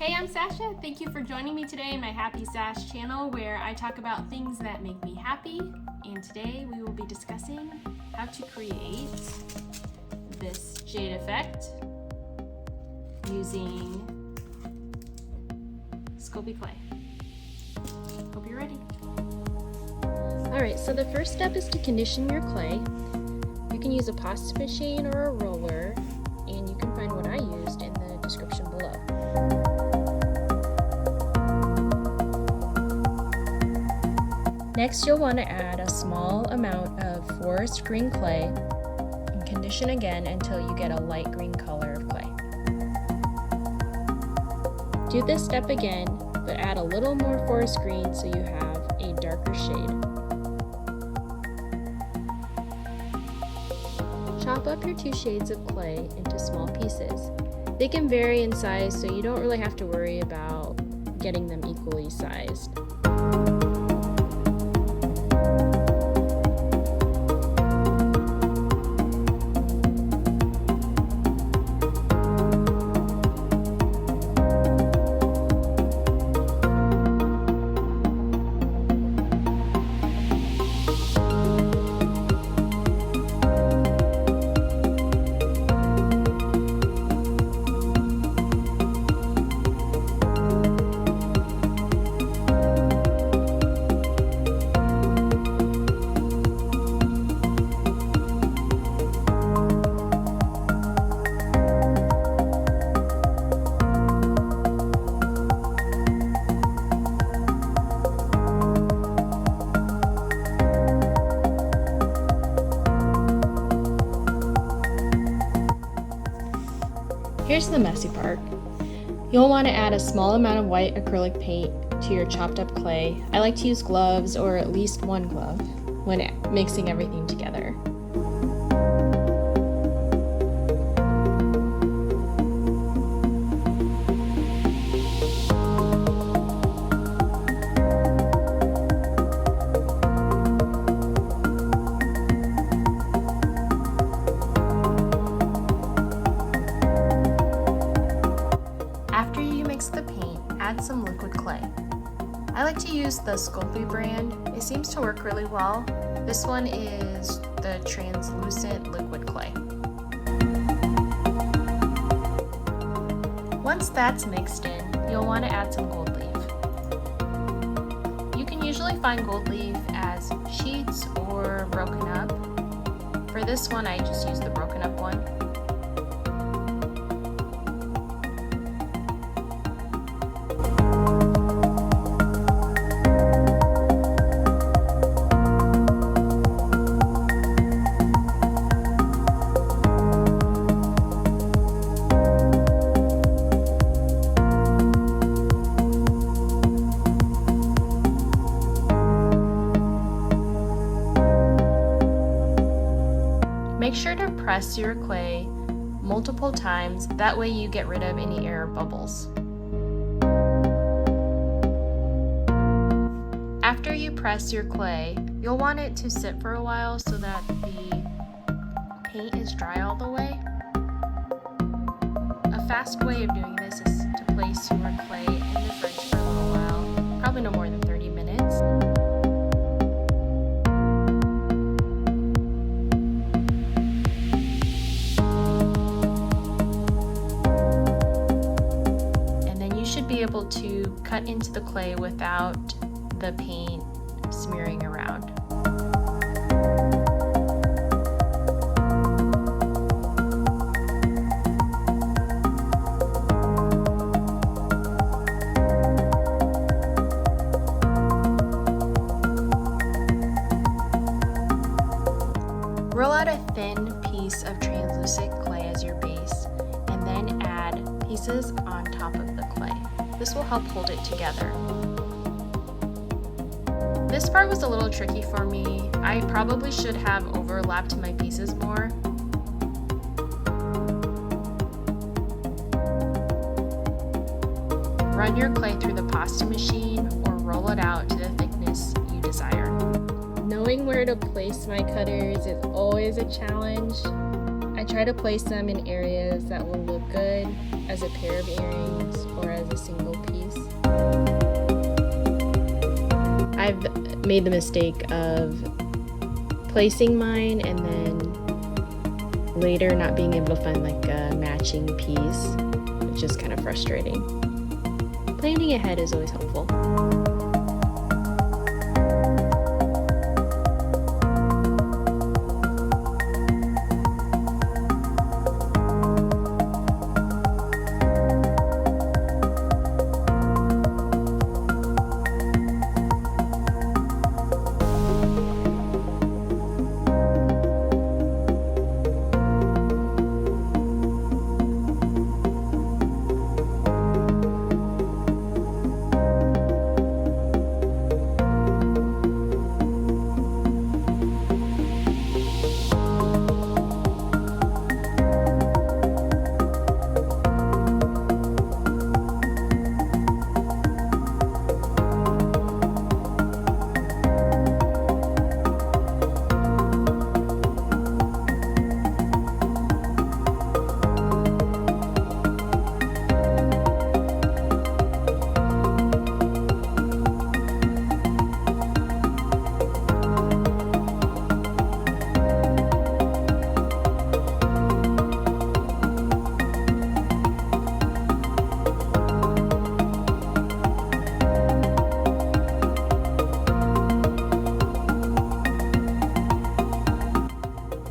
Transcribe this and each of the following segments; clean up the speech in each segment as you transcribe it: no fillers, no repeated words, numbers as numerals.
Hey, I'm Sasha. Thank you for joining me today in my Happy Sash channel where I talk about things that make me happy. And today we will be discussing how to create this Jade effect using Sculpey clay. Hope you're ready. Alright, so the first step is to condition your clay. You can use a pasta machine or a roller, and you can find what I used in the description below. Next, you'll want to add a small amount of forest green clay and condition again until you get a light green color of clay. Do this step again, but add a little more forest green so you have a darker shade. Chop up your two shades of clay into small pieces. They can vary in size, so you don't really have to worry about getting them equally sized. Here's the messy part. You'll want to add a small amount of white acrylic paint to your chopped up clay. I like to use gloves, or at least one glove, when mixing everything together. After you mix the paint, add some liquid clay. I like to use the Sculpey brand. It seems to work really well. This one is the translucent liquid clay. Once that's mixed in, you'll want to add some gold leaf. You can usually find gold leaf as sheets or broken up. For this one, I just use the broken up one. Make sure to press your clay multiple times, that way you get rid of any air bubbles. After you press your clay, you'll want it to sit for a while so that the paint is dry all the way. A fast way of doing this is to place your clay in the fridge for a little while, probably no more than 30 minutes. Be able to cut into the clay without the paint smearing around. Roll out a thin piece of translucent clay as your base, and then add pieces on top of the clay. This will help hold it together. This part was a little tricky for me. I probably should have overlapped my pieces more. Run your clay through the pasta machine or roll it out to the thickness you desire. Knowing where to place my cutters is always a challenge. I try to place them in areas that will look good as a pair of earrings or as a single I've made the mistake of placing mine and then later not being able to find like a matching piece, which is kind of frustrating. Planning ahead is always helpful.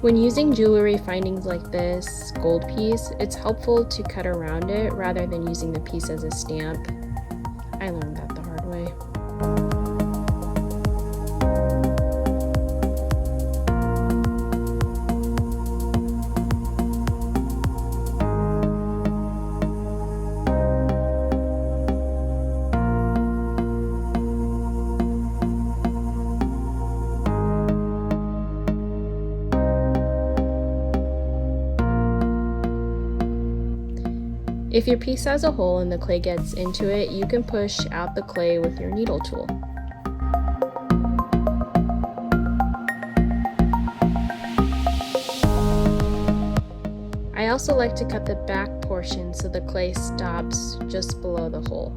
When using jewelry findings like this gold piece, it's helpful to cut around it rather than using the piece as a stamp. I learned that the hard way. If your piece has a hole and the clay gets into it, you can push out the clay with your needle tool. I also like to cut the back portion so the clay stops just below the hole.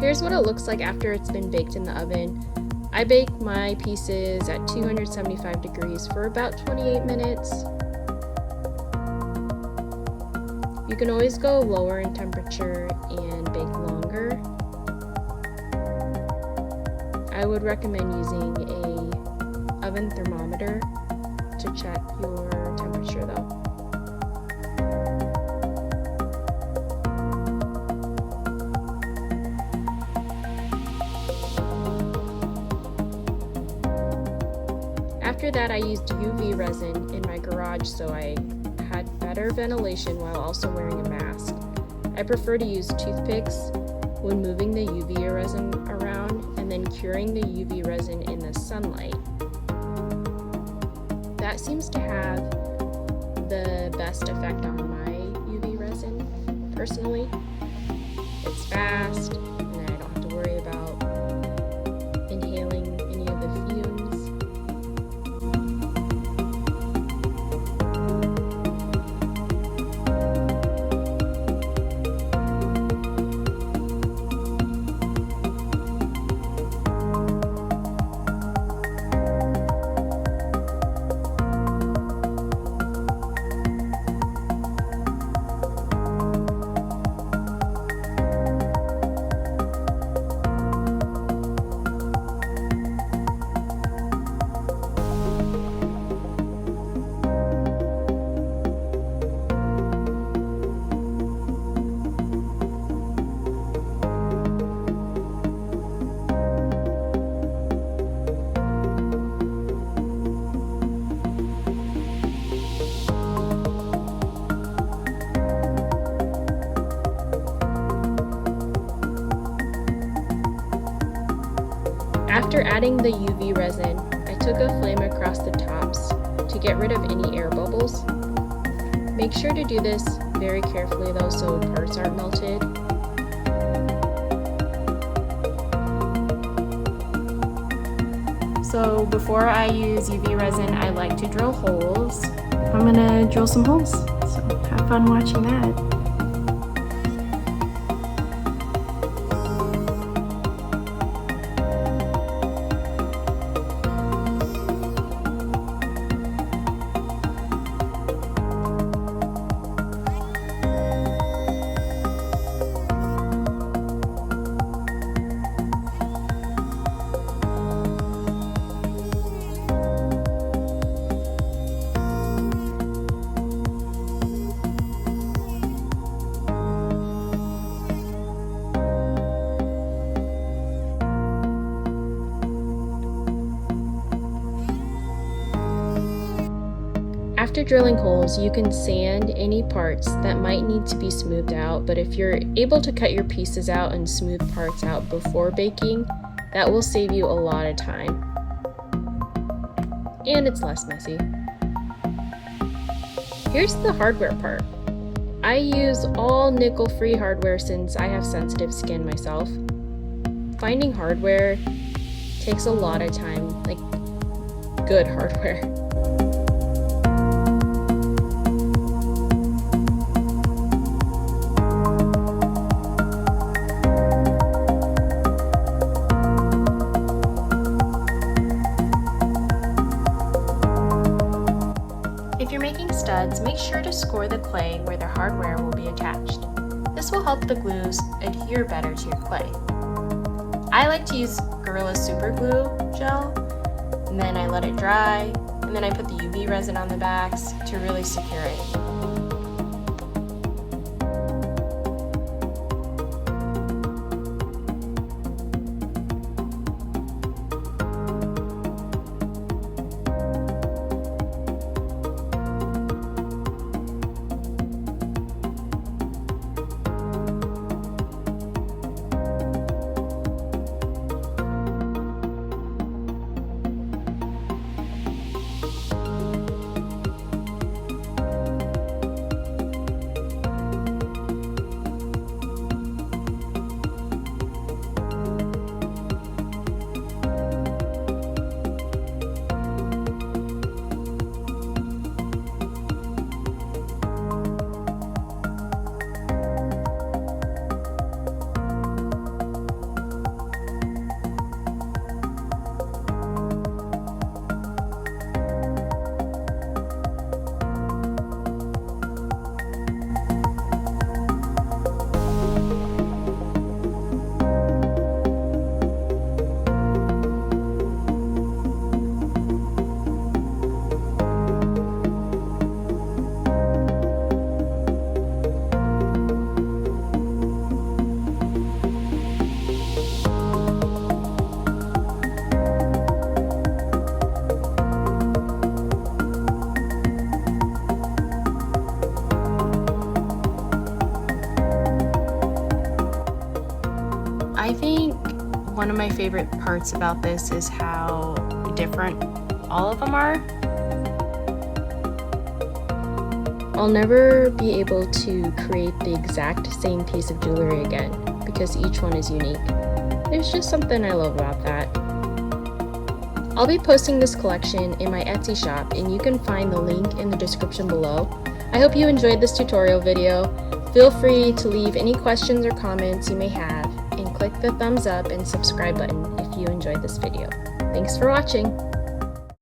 Here's what it looks like after it's been baked in the oven. I bake my pieces at 275 degrees for about 28 minutes. You can always go lower in temperature and bake longer. I would recommend using an oven thermometer to check your temperature though. After that, I used UV resin in my garage so I had better ventilation while also wearing a mask. I prefer to use toothpicks when moving the UV resin around and then curing the UV resin in the sunlight. That seems to have the best effect on my UV resin, personally. It's fast, and I don't have to worry about inhaling any of the fumes. After adding the UV resin, I took a flame across the tops to get rid of any air bubbles. Make sure to do this very carefully though so parts aren't melted. So before I use UV resin, I like to drill holes. I'm gonna drill some holes, so have fun watching that. After drilling holes, you can sand any parts that might need to be smoothed out, but if you're able to cut your pieces out and smooth parts out before baking, that will save you a lot of time. And it's less messy. Here's the hardware part. I use all nickel-free hardware since I have sensitive skin myself. Finding hardware takes a lot of time, like good hardware. If you're making studs, make sure to score the clay where the hardware will be attached. This will help the glues adhere better to your clay. I like to use Gorilla Super Glue gel, and then I let it dry, and then I put the UV resin on the backs to really secure it. I think one of my favorite parts about this is how different all of them are. I'll never be able to create the exact same piece of jewelry again because each one is unique. There's just something I love about that. I'll be posting this collection in my Etsy shop and you can find the link in the description below. I hope you enjoyed this tutorial video. Feel free to leave any questions or comments you may have and click the thumbs up and subscribe button if you enjoyed this video. Thanks for watching!